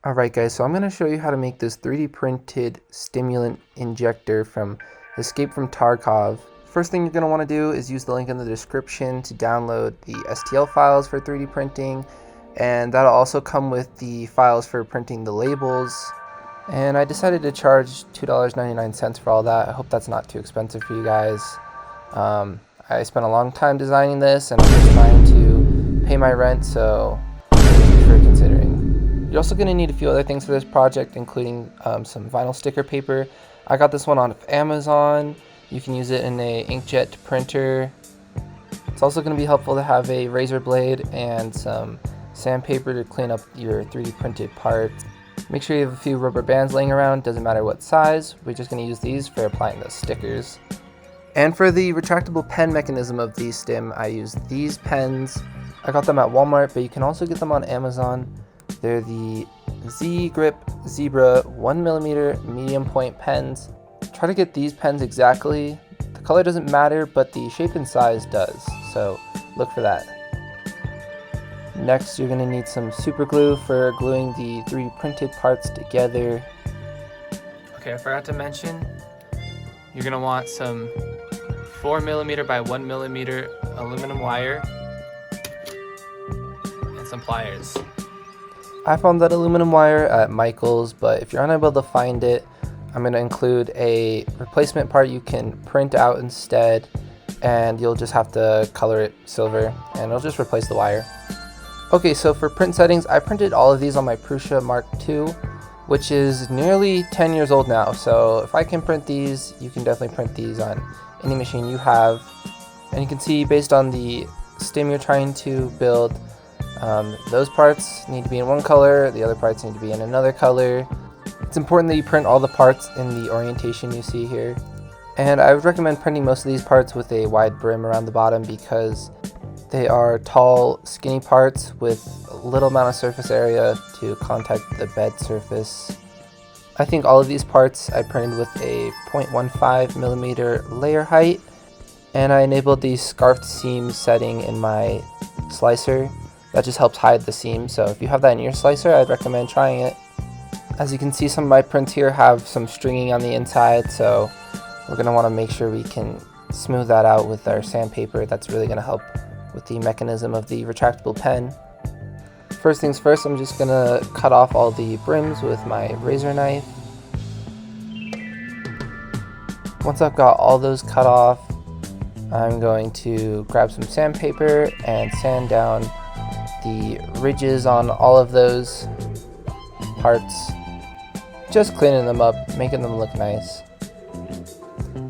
Alright guys, so I'm going to show you how to make this 3D printed stimulant injector from Escape from Tarkov. First thing you're going to want to do is use the link in the description to download the STL files for 3D printing, and that'll also come with the files for printing the labels. And I decided to charge $2.99 for all that. I hope that's not too expensive for you guys. I spent a long time designing this and I'm just trying to pay my rent, so thank you for considering. You're also going to need a few other things for this project, including some vinyl sticker paper. I got this one on Amazon. You can use it in a inkjet printer. It's also going to be helpful to have a razor blade and some sandpaper to clean up your 3D printed parts. Make sure you have a few rubber bands laying around, doesn't matter what size. We're just going to use these for applying those stickers. And for the retractable pen mechanism of the Stim, I used these pens. I got them at Walmart, but you can also get them on Amazon. They're the Z-Grip Zebra 1mm medium point pens. Try to get these pens exactly. The color doesn't matter, but the shape and size does, so look for that. Next, you're going to need some super glue for gluing the 3D printed parts together. Okay, I forgot to mention, you're going to want some 4mm by 1mm aluminum wire and some pliers. I found that aluminum wire at Michael's, but if you're unable to find it, I'm going to include a replacement part you can print out instead, and you'll just have to color it silver and it'll just replace the wire. Okay, so for print settings, I printed all of these on my Prusa Mark II, which is nearly 10 years old now, so if I can print these, you can definitely print these on any machine you have. And you can see based on the Stim you're trying to build, those parts need to be in one color, the other parts need to be in another color. It's important that you print all the parts in the orientation you see here. And I would recommend printing most of these parts with a wide brim around the bottom because they are tall, skinny parts with a little amount of surface area to contact the bed surface. I think all of these parts I printed with a 0.15mm layer height, and I enabled the scarfed seam setting in my slicer. That just helps hide the seam, so if you have that in your slicer, I'd recommend trying it. As you can see, some of my prints here have some stringing on the inside, so we're going to want to make sure we can smooth that out with our sandpaper. That's really going to help with the mechanism of the retractable pen. First things first, I'm just going to cut off all the brims with my razor knife. Once I've got all those cut off, I'm going to grab some sandpaper and sand down the ridges on all of those parts, just cleaning them up, making them look nice.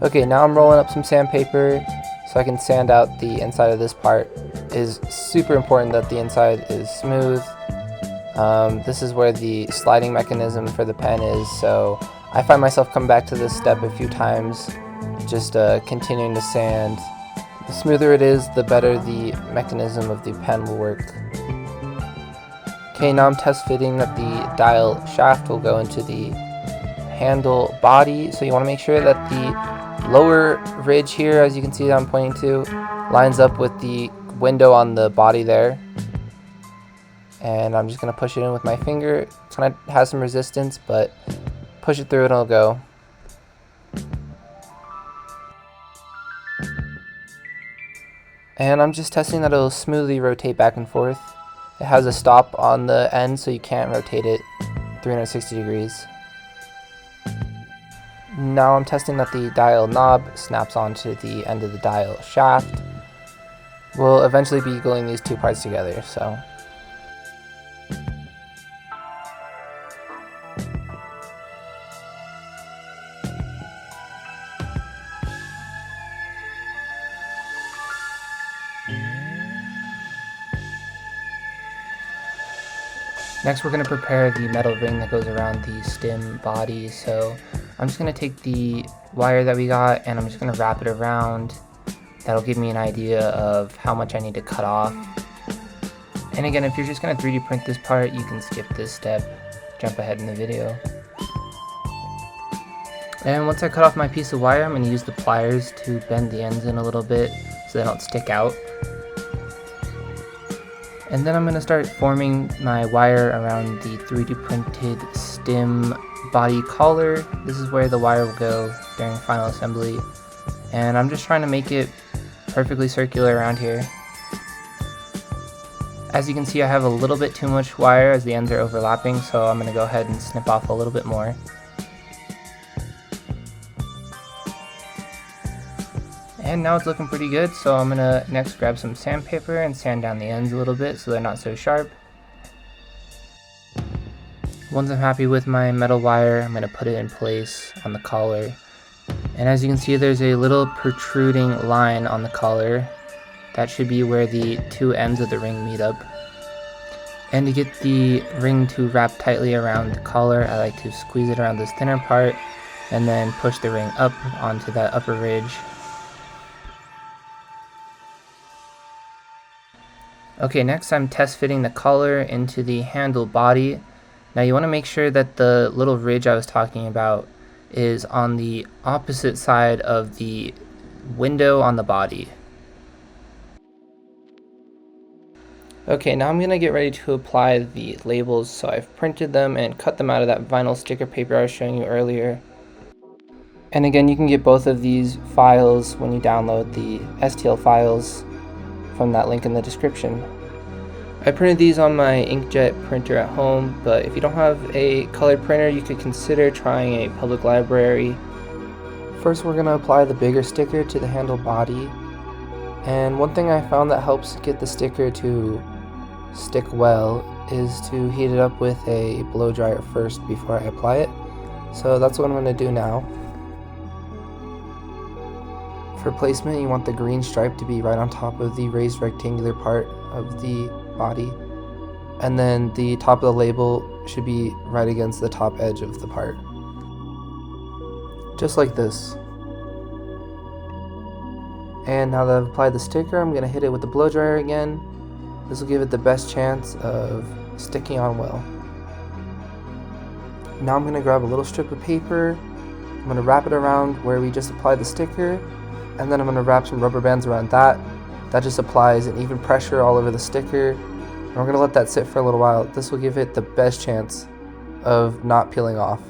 Okay, now I'm rolling up some sandpaper so I can sand out the inside of this part. It is super important that the inside is smooth. This is where the sliding mechanism for the pen is, so I find myself coming back to this step a few times, just continuing to sand. The smoother it is, the better the mechanism of the pen will work. Okay, now I'm test fitting that the dial shaft will go into the handle body, so you want to make sure that the lower ridge here, as you can see that I'm pointing to, lines up with the window on the body there. And I'm just going to push it in with my finger. It kind of has some resistance, but push it through and it'll go. And I'm just testing that it'll smoothly rotate back and forth. It has a stop on the end, so you can't rotate it 360 degrees. Now I'm testing that the dial knob snaps onto the end of the dial shaft. We'll eventually be gluing these two parts together, so. Next, we're going to prepare the metal ring that goes around the Stim body. So I'm just going to take the wire that we got and I'm just going to wrap it around. That'll give me an idea of how much I need to cut off. And again, if you're just going to 3D print this part, you can skip this step, jump ahead in the video. And once I cut off my piece of wire, I'm going to use the pliers to bend the ends in a little bit so they don't stick out. And then I'm going to start forming my wire around the 3D printed Stim body collar. This is where the wire will go during final assembly. And I'm just trying to make it perfectly circular around here. As you can see, I have a little bit too much wire as the ends are overlapping, so I'm going to go ahead and snip off a little bit more. And now it's looking pretty good, so I'm going to next grab some sandpaper and sand down the ends a little bit so they're not so sharp. Once I'm happy with my metal wire, I'm going to put it in place on the collar. And as you can see, there's a little protruding line on the collar. That should be where the two ends of the ring meet up. And to get the ring to wrap tightly around the collar, I like to squeeze it around this thinner part and then push the ring up onto that upper ridge. Okay, next I'm test fitting the collar into the handle body. Now you want to make sure that the little ridge I was talking about is on the opposite side of the window on the body. Okay, now I'm going to get ready to apply the labels, so I've printed them and cut them out of that vinyl sticker paper I was showing you earlier. And again, you can get both of these files when you download the STL files from that link in the description. I printed these on my Inkjet printer at home, but if you don't have a colored printer, you could consider trying a public library. First, we're going to apply the bigger sticker to the handle body. And one thing I found that helps get the sticker to stick well is to heat it up with a blow dryer first before I apply it. So that's what I'm going to do now. For placement, you want the green stripe to be right on top of the raised rectangular part of the body, and then the top of the label should be right against the top edge of the part. Just like this. And now that I've applied the sticker, I'm going to hit it with the blow dryer again. This will give it the best chance of sticking on well. Now I'm going to grab a little strip of paper, I'm going to wrap it around where we just applied the sticker, and then I'm going to wrap some rubber bands around that. That just applies an even pressure all over the sticker, and we're going to let that sit for a little while. This will give it the best chance of not peeling off.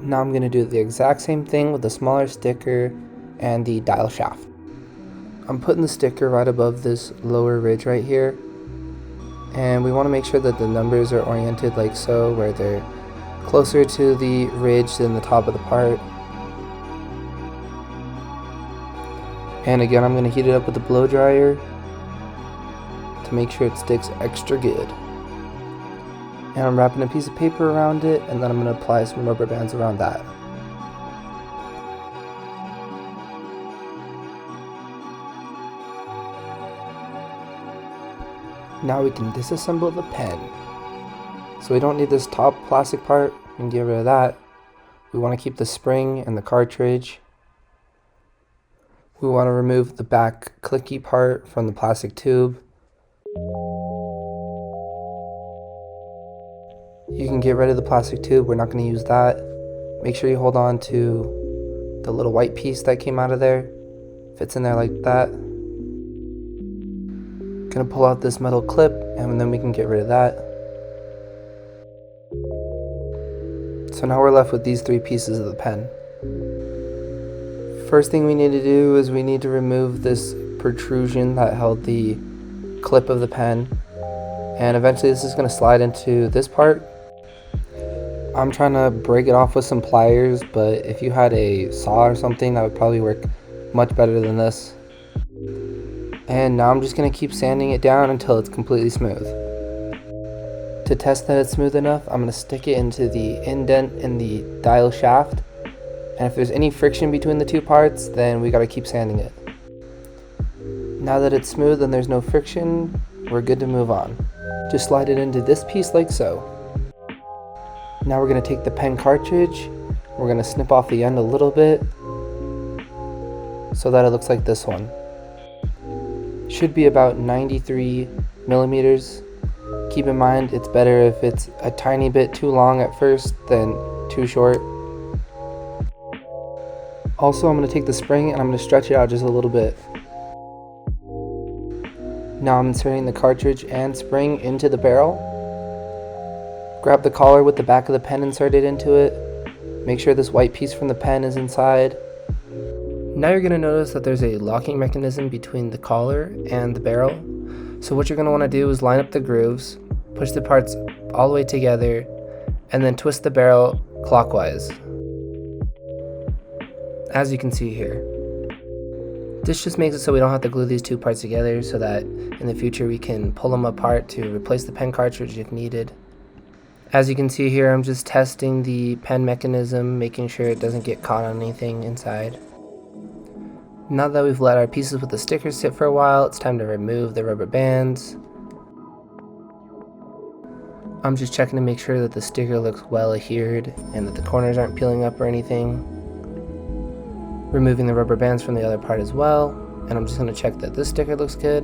Now I'm going to do the exact same thing with the smaller sticker and the dial shaft. I'm putting the sticker right above this lower ridge right here, and we want to make sure that the numbers are oriented like so, where they're closer to the ridge than the top of the part. And again, I'm going to heat it up with the blow dryer to make sure it sticks extra good. And I'm wrapping a piece of paper around it, and then I'm going to apply some rubber bands around that. Now we can disassemble the pen. So we don't need this top plastic part, we can get rid of that. We want to keep the spring and the cartridge. We want to remove the back clicky part from the plastic tube. You can get rid of the plastic tube, we're not going to use that. Make sure you hold on to the little white piece that came out of there. Fits in there like that. Gonna pull out this metal clip, and then we can get rid of that. So now we're left with these three pieces of the pen. First thing we need to do is we need to remove this protrusion that held the clip of the pen, and eventually this is going to slide into this part. I'm trying to break it off with some pliers, but if you had a saw or something, that would probably work much better than this. And now I'm just going to keep sanding it down until it's completely smooth. To test that it's smooth enough, I'm going to stick it into the indent in the dial shaft. And if there's any friction between the two parts, then we got to keep sanding it. Now that it's smooth and there's no friction, we're good to move on. Just slide it into this piece like so. Now we're going to take the pen cartridge, we're going to snip off the end a little bit so that it looks like this one. Should be about 93 millimeters. Keep in mind it's better if it's a tiny bit too long at first than too short. Also, I'm going to take the spring and I'm going to stretch it out just a little bit. Now I'm inserting the cartridge and spring into the barrel. Grab the collar with the back of the pen inserted into it. Make sure this white piece from the pen is inside. Now you're going to notice that there's a locking mechanism between the collar and the barrel. So what you're going to want to do is line up the grooves, push the parts all the way together, and then twist the barrel clockwise, as you can see here. This just makes it so we don't have to glue these two parts together, so that in the future we can pull them apart to replace the pen cartridge if needed. As you can see here, I'm just testing the pen mechanism, making sure it doesn't get caught on anything inside. Now that we've let our pieces with the stickers sit for a while, it's time to remove the rubber bands. I'm just checking to make sure that the sticker looks well adhered and that the corners aren't peeling up or anything. Removing the rubber bands from the other part as well, and I'm just going to check that this sticker looks good.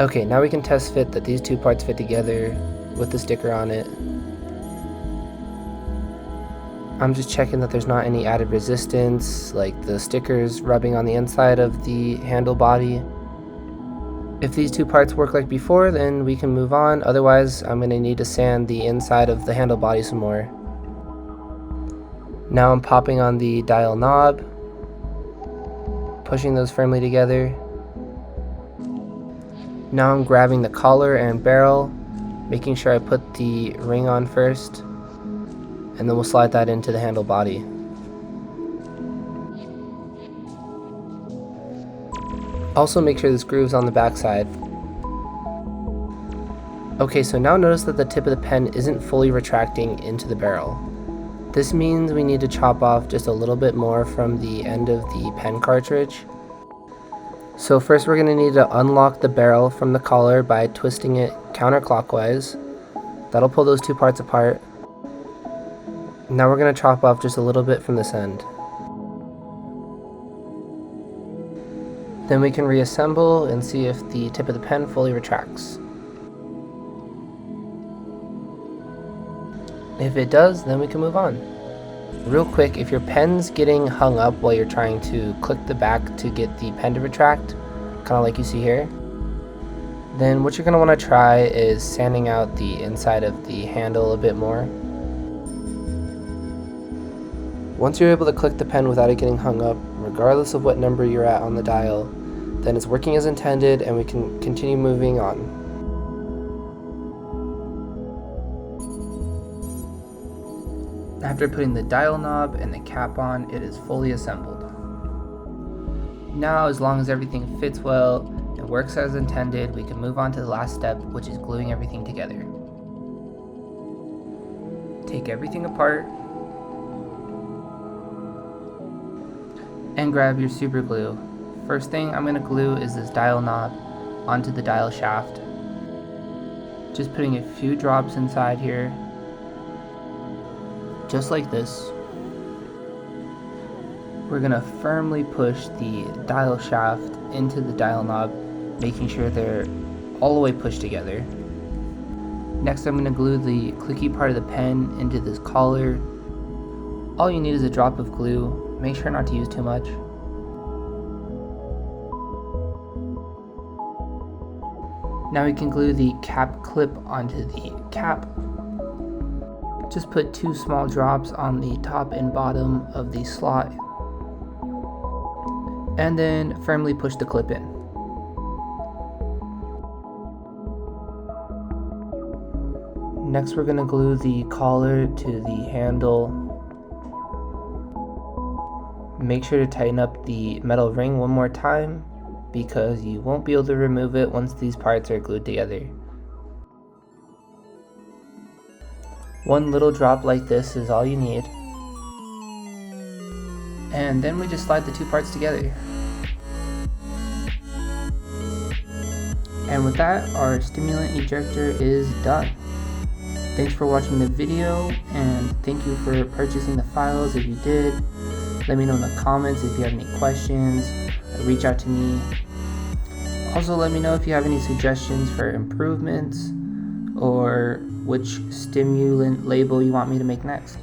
Okay, now we can test fit that these two parts fit together with the sticker on it. I'm just checking that there's not any added resistance, like the stickers rubbing on the inside of the handle body. If these two parts work like before, then we can move on. Otherwise, I'm going to need to sand the inside of the handle body some more. Now I'm popping on the dial knob, pushing those firmly together. Now I'm grabbing the collar and barrel, making sure I put the ring on first, and then we'll slide that into the handle body. Also make sure this groove's on the back side. Okay, so now notice that the tip of the pen isn't fully retracting into the barrel. This means we need to chop off just a little bit more from the end of the pen cartridge. So first we're going to need to unlock the barrel from the collar by twisting it counterclockwise. That'll pull those two parts apart. Now we're going to chop off just a little bit from this end. Then we can reassemble and see if the tip of the pen fully retracts. If it does, then we can move on. Real quick, if your pen's getting hung up while you're trying to click the back to get the pen to retract, kind of like you see here, then what you're going to want to try is sanding out the inside of the handle a bit more. Once you're able to click the pen without it getting hung up, regardless of what number you're at on the dial, then it's working as intended and we can continue moving on. After putting the dial knob and the cap on, it is fully assembled. Now, as long as everything fits well and works as intended, we can move on to the last step, which is gluing everything together. Take everything apart and grab your super glue. First thing I'm going to glue is this dial knob onto the dial shaft. Just putting a few drops inside here, just like this. We're going to firmly push the dial shaft into the dial knob, making sure they're all the way pushed together. Next, I'm going to glue the clicky part of the pen into this collar. All you need is a drop of glue. Make sure not to use too much. Now we can glue the cap clip onto the cap. Just put 2 small drops on the top and bottom of the slot, and then firmly push the clip in. Next, we're going to glue the collar to the handle. Make sure to tighten up the metal ring one more time, because you won't be able to remove it once these parts are glued together. One little drop like this is all you need. And then we just slide the 2 parts together. And with that, our stimulant ejector is done. Thanks for watching the video, and thank you for purchasing the files if you did. Let me know in the comments if you have any questions. Reach out to me. Also, let me know if you have any suggestions for improvements or which stimulant label you want me to make next.